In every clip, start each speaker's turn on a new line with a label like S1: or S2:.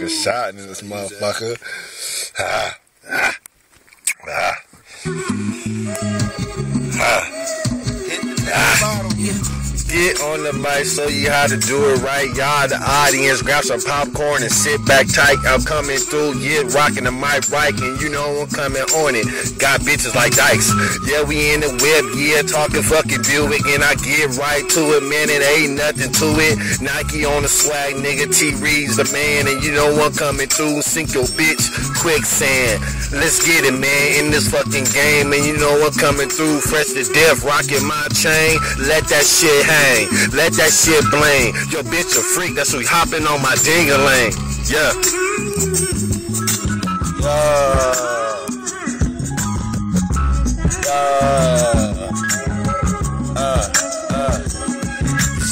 S1: motherfucker shot in this motherfucker. Get on the mic, show you how to do it right. Y'all, the audience, grab some popcorn and sit back tight. I'm coming through, yeah, rocking the mic right, and you know I'm coming on it. Got bitches like Dykes, yeah, we in the whip, yeah, talking fucking Buick, and I get right to it, man, it ain't nothing to it. Nike on the swag, nigga, T Reed's the man, and you know I'm coming through, sink your bitch, quicksand. Let's get it, man, in this fucking game, and you know I'm coming through, fresh to death, rocking my chain, let that shit hang, let that shit bling. Yo, bitch a freak, that's who hopping on my ding-a-ling. Yeah.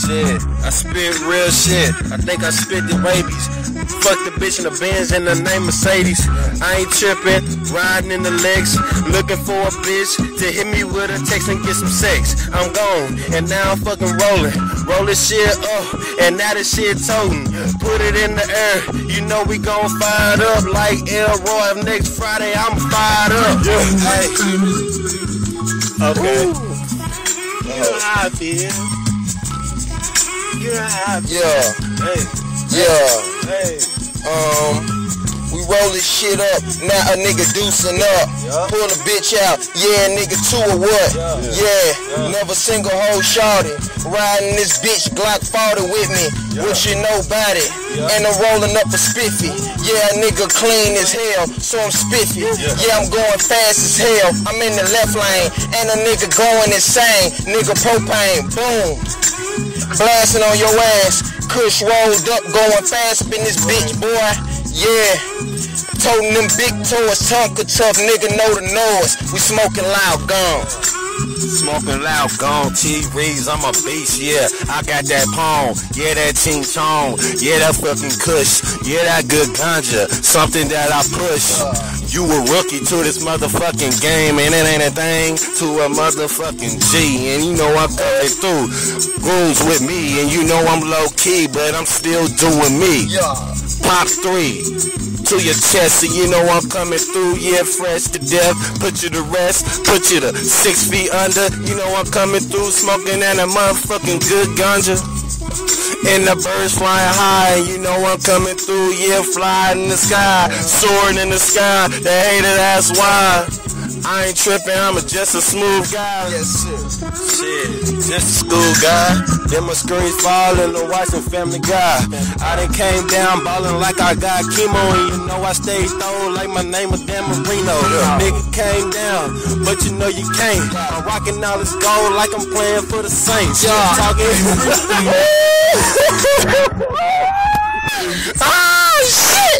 S1: Shit, I spit real shit. I think I spit the rabies. Fuck the bitch in the Benz in the name Mercedes. I ain't tripping, riding in the legs, looking for a bitch to hit me with a text and get some sex. I'm gone, and now I'm fucking rolling shit up, and now this shit toting. Put it in the air, you know we gon' fire it up like Elroy. Next Friday I'm fired up. Yeah. Hey. Okay. You know how I feel. You know how I feel. Yeah. Hey. Yeah. Hey. We roll this shit up, now a nigga deucing up. Pull a bitch out, yeah, nigga two or what? Yeah, never single hoe shorty. Riding this bitch Glock 40 with me, what you know about it? And I'm rolling up a spiffy. Yeah, nigga clean as hell, so I'm spiffy. Yeah, I'm going fast as hell, I'm in the left lane, and a nigga going insane. Nigga propane, boom, blasting on your ass. Kush rolled up, going fast up in this bitch, boy. Yeah, toting them big toys, Tonka tough, nigga know the noise. We smoking loud, gone. Smoking loud, gone, T Reed's, I'm a beast, yeah. I got that pong, yeah, that ting chong, yeah, that fucking kush, yeah, that good ganja, something that I push. You a rookie to this motherfucking game, and it ain't a thing to a motherfucking G. And you know I'm coming through, grooves with me, and you know I'm low key, but I'm still doing me. Pop 3 to your chest, so you know I'm coming through, yeah, fresh to death. Put you to rest, put you to 6 feet under. You know I'm coming through, smoking that a motherfucking good ganja. And the birds flying high, you know I'm coming through, yeah, flying in the sky, soaring in the sky, they hated ass why. I ain't tripping, I'm just a smooth guy. Yes, sir. Shit, just a school guy. Then my screens falling to watching Family Guy. I done came down ballin' like I got chemo, and you know I stayed thrown like my name was Dan Marino. Nigga came down, but you know you can't. I'm rocking all this gold like I'm playing for the Saints. Talking. Oh shit!